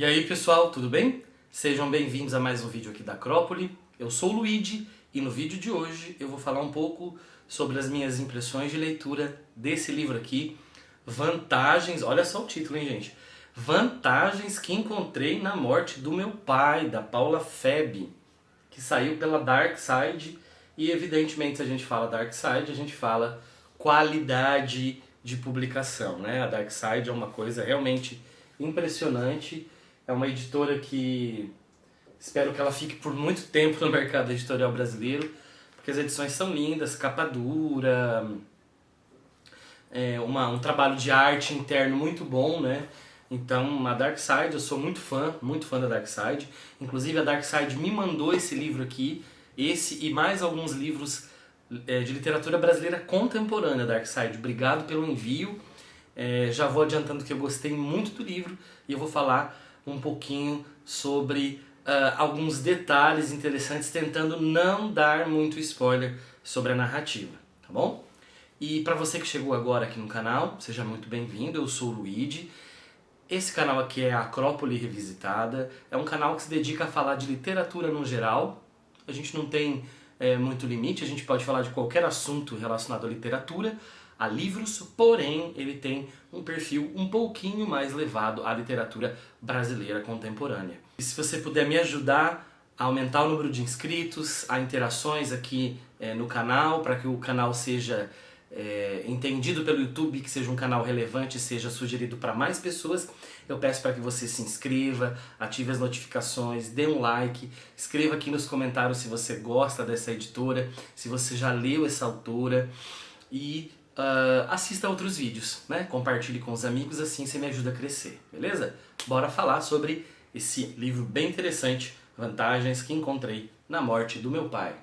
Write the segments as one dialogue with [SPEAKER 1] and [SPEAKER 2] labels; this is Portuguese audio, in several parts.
[SPEAKER 1] E aí pessoal, tudo bem? Sejam bem-vindos a mais um vídeo aqui da Acrópole. Eu sou o Luigi e no vídeo de hoje eu vou falar um pouco sobre as minhas impressões de leitura desse livro aqui, Vantagens, olha só o título, hein, gente? Vantagens que encontrei na morte do meu pai, da Paula Feby, que saiu pela Dark Side. E evidentemente, se a gente fala Dark Side, a gente fala qualidade de publicação, né? A Dark Side é uma coisa realmente impressionante. É uma editora que espero que ela fique por muito tempo no mercado editorial brasileiro, porque as edições são lindas, capa dura, um trabalho de arte interno muito bom, né? Então, a Dark Side, eu sou muito fã da Dark Side. Inclusive, a Dark Side me mandou esse livro aqui, esse e mais alguns livros de literatura brasileira contemporânea, Dark Side. Obrigado pelo envio. Já vou adiantando que eu gostei muito do livro e eu vou falar um pouquinho sobre alguns detalhes interessantes, tentando não dar muito spoiler sobre a narrativa, tá bom? E para você que chegou agora aqui no canal, seja muito bem-vindo, eu sou o Luigi. Esse canal aqui é a Acrópole Revisitada, é um canal que se dedica a falar de literatura no geral. A gente não tem muito limite, a gente pode falar de qualquer assunto relacionado à literatura, a livros, porém ele tem um perfil um pouquinho mais levado à literatura brasileira contemporânea. E se você puder me ajudar a aumentar o número de inscritos, a interações aqui no canal, para que o canal seja entendido pelo YouTube, que seja um canal relevante e seja sugerido para mais pessoas, eu peço para que você se inscreva, ative as notificações, dê um like, escreva aqui nos comentários se você gosta dessa editora, se você já leu essa autora e assista a outros vídeos, né? Compartilhe com os amigos, assim você me ajuda a crescer, beleza? Bora falar sobre esse livro bem interessante, Vantagens que encontrei na morte do meu pai.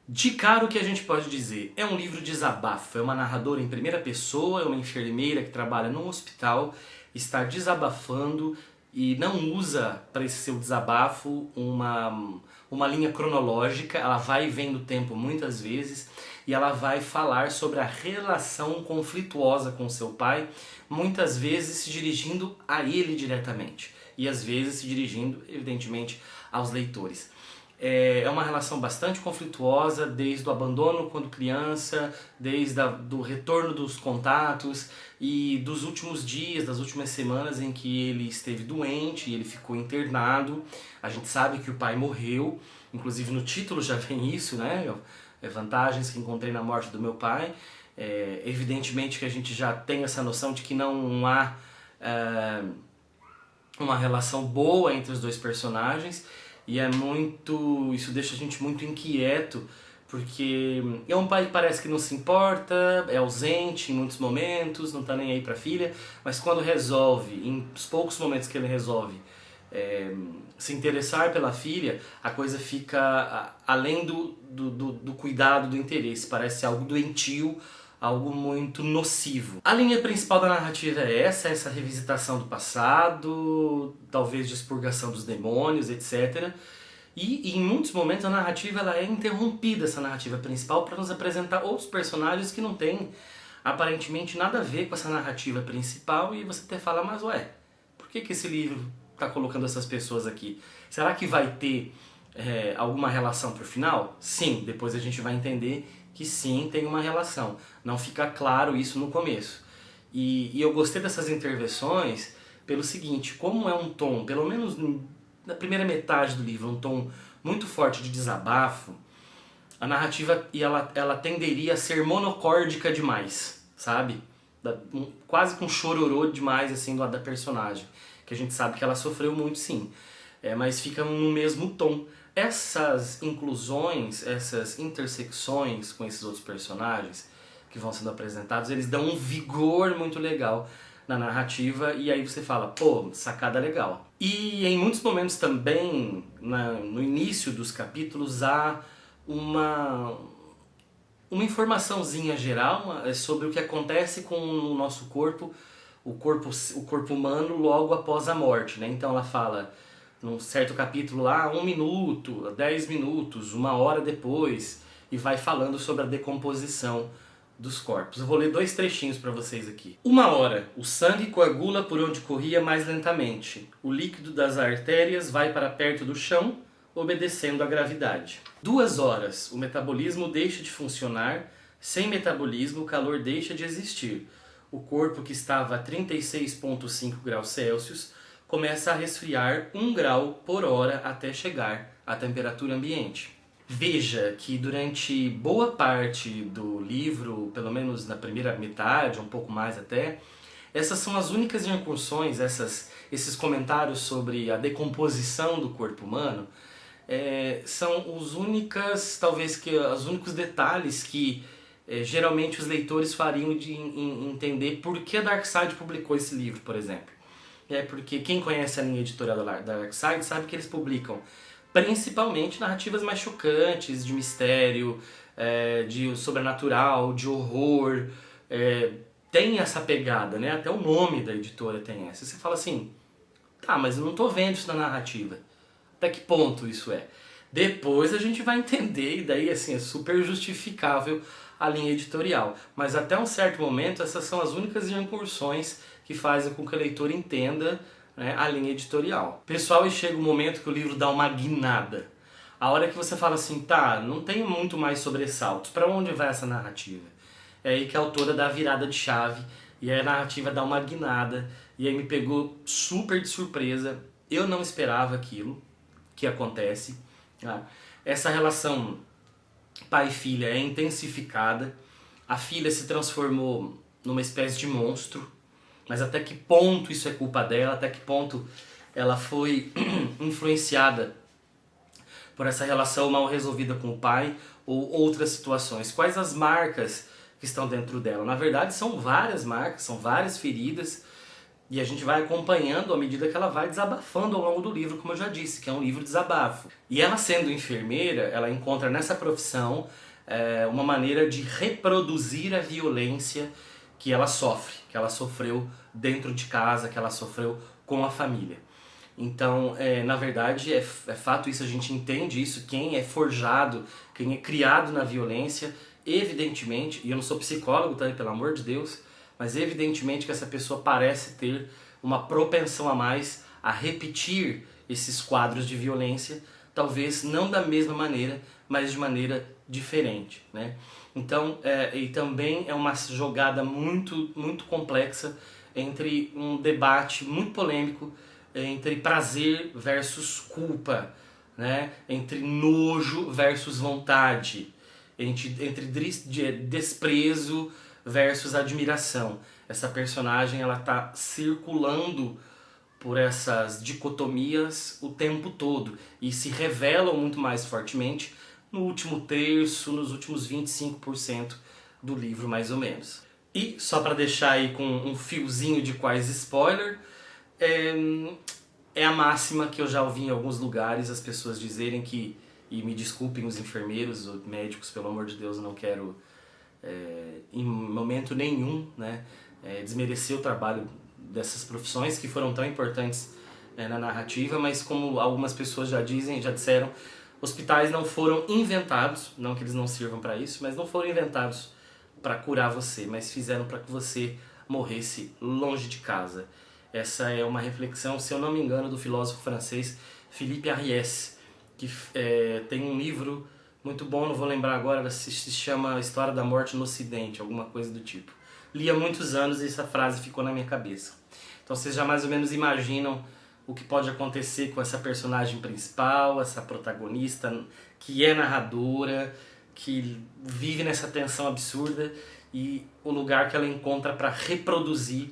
[SPEAKER 1] De cara, o que a gente pode dizer? É um livro de desabafo, é uma narradora em primeira pessoa, é uma enfermeira que trabalha num hospital, está desabafando e não usa para esse seu desabafo uma linha cronológica, ela vai vendo o tempo muitas vezes e ela vai falar sobre a relação conflituosa com seu pai, muitas vezes se dirigindo a ele diretamente e às vezes se dirigindo, evidentemente, aos leitores. É uma relação bastante conflituosa, desde o abandono quando criança, desde do retorno dos contatos e dos últimos dias, das últimas semanas em que ele esteve doente e ele ficou internado. A gente sabe que o pai morreu, inclusive no título já vem isso, né? Vantagens que encontrei na morte do meu pai. Evidentemente que a gente já tem essa noção de que não há uma relação boa entre os dois personagens. E isso deixa a gente muito inquieto, porque é um pai que parece que não se importa, é ausente em muitos momentos, não tá nem aí pra filha, mas quando resolve, em os poucos momentos que ele resolve se interessar pela filha, a coisa fica além do cuidado, do interesse, parece algo doentio, algo muito nocivo. A linha principal da narrativa é essa revisitação do passado, talvez de expurgação dos demônios, etc. E em muitos momentos a narrativa ela é interrompida, essa narrativa principal, para nos apresentar outros personagens que não têm aparentemente nada a ver com essa narrativa principal, e você até fala, mas ué, por que esse livro está colocando essas pessoas aqui? Será que vai ter alguma relação por final? Sim, depois a gente vai entender que sim, tem uma relação. Não fica claro isso no começo. E eu gostei dessas intervenções pelo seguinte, como é um tom, pelo menos na primeira metade do livro, um tom muito forte de desabafo, a narrativa ela tenderia a ser monocórdica demais, sabe? Quase com chororô demais assim, da personagem, que a gente sabe que ela sofreu muito sim, mas fica no mesmo tom. Essas inclusões, essas intersecções com esses outros personagens que vão sendo apresentados, eles dão um vigor muito legal na narrativa e aí você fala, pô, sacada legal. E em muitos momentos também, no início dos capítulos, há uma informaçãozinha geral sobre o que acontece com o nosso corpo, o corpo humano logo após a morte, né? Então ela fala num certo capítulo lá, 1 minuto, 10 minutos, 1 hora depois, e vai falando sobre a decomposição dos corpos. Eu vou ler 2 trechinhos para vocês aqui. 1 hora, o sangue coagula por onde corria mais lentamente. O líquido das artérias vai para perto do chão, obedecendo à gravidade. 2 horas, o metabolismo deixa de funcionar. Sem metabolismo, o calor deixa de existir. O corpo, que estava a 36,5 graus Celsius, começa a resfriar 1 grau por hora até chegar à temperatura ambiente. Veja que durante boa parte do livro, pelo menos na primeira metade, um pouco mais até, essas são as únicas incursões, esses comentários sobre a decomposição do corpo humano, são os únicos detalhes que geralmente os leitores fariam de entender por que a Darkseid publicou esse livro, por exemplo. Porque quem conhece a linha editorial da Darkseid sabe que eles publicam principalmente narrativas mais chocantes, de mistério, de sobrenatural, de horror. Tem essa pegada, né? Até o nome da editora tem essa. Você fala assim, tá, mas eu não tô vendo isso na narrativa. Até que ponto isso é? Depois a gente vai entender, e daí assim, é super justificável a linha editorial. Mas até um certo momento, essas são as únicas incursões que fazem com que o leitor entenda, né, a linha editorial. Pessoal, e chega um momento que o livro dá uma guinada. A hora que você fala assim, tá, não tem muito mais sobressaltos, para onde vai essa narrativa? É aí que a autora dá a virada de chave, e aí a narrativa dá uma guinada, e aí me pegou super de surpresa. Eu não esperava aquilo que acontece. Essa relação pai e filha é intensificada, a filha se transformou numa espécie de monstro, mas até que ponto isso é culpa dela, até que ponto ela foi influenciada por essa relação mal resolvida com o pai ou outras situações. Quais as marcas que estão dentro dela? Na verdade são várias marcas, são várias feridas, e a gente vai acompanhando à medida que ela vai desabafando ao longo do livro, como eu já disse, que é um livro de desabafo. E ela, sendo enfermeira, ela encontra nessa profissão uma maneira de reproduzir a violência que ela sofre, que ela sofreu dentro de casa, que ela sofreu com a família. Então, na verdade, é fato isso, a gente entende isso, quem é forjado, quem é criado na violência, evidentemente, e eu não sou psicólogo, tá, pelo amor de Deus, mas evidentemente que essa pessoa parece ter uma propensão a mais a repetir esses quadros de violência, talvez não da mesma maneira, mas de maneira diferente, né? Então, e também é uma jogada muito, muito complexa entre um debate muito polêmico entre prazer versus culpa, né? Entre nojo versus vontade, entre desprezo versus admiração. Essa personagem, ela tá circulando por essas dicotomias o tempo todo e se revelam muito mais fortemente no último terço, nos últimos 25% do livro, mais ou menos. E só para deixar aí com um fiozinho de quase spoiler, é a máxima que eu já ouvi em alguns lugares as pessoas dizerem que, e me desculpem os enfermeiros ou médicos, pelo amor de Deus, eu não quero em momento nenhum, né, desmerecer o trabalho dessas profissões que foram tão importantes na narrativa, mas como algumas pessoas já disseram, hospitais não foram inventados, não que eles não sirvam para isso, mas não foram inventados para curar você, mas fizeram para que você morresse longe de casa. Essa é uma reflexão, se eu não me engano, do filósofo francês Philippe Ariès, que tem um livro muito bom, não vou lembrar agora, se chama História da Morte no Ocidente, alguma coisa do tipo. Li há muitos anos e essa frase ficou na minha cabeça. Então vocês já mais ou menos imaginam o que pode acontecer com essa personagem principal, essa protagonista que é narradora, que vive nessa tensão absurda, e o lugar que ela encontra para reproduzir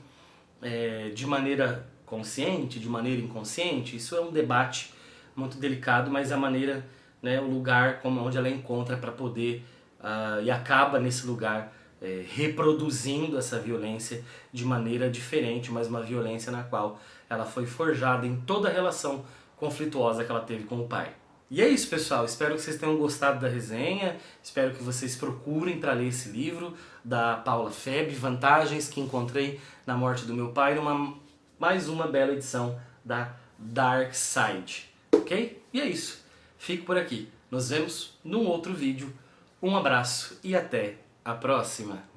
[SPEAKER 1] de maneira consciente, de maneira inconsciente. Isso é um debate muito delicado, mas a maneira, né, o lugar onde ela encontra para poder, e acaba nesse lugar reproduzindo essa violência de maneira diferente, mas uma violência na qual ela foi forjada em toda a relação conflituosa que ela teve com o pai. E é isso, pessoal, espero que vocês tenham gostado da resenha, espero que vocês procurem para ler esse livro da Paula Feby, Vantagens que Encontrei na Morte do Meu Pai, mais uma bela edição da Darkseid, ok? E é isso, fico por aqui, nos vemos num outro vídeo, um abraço e até a próxima!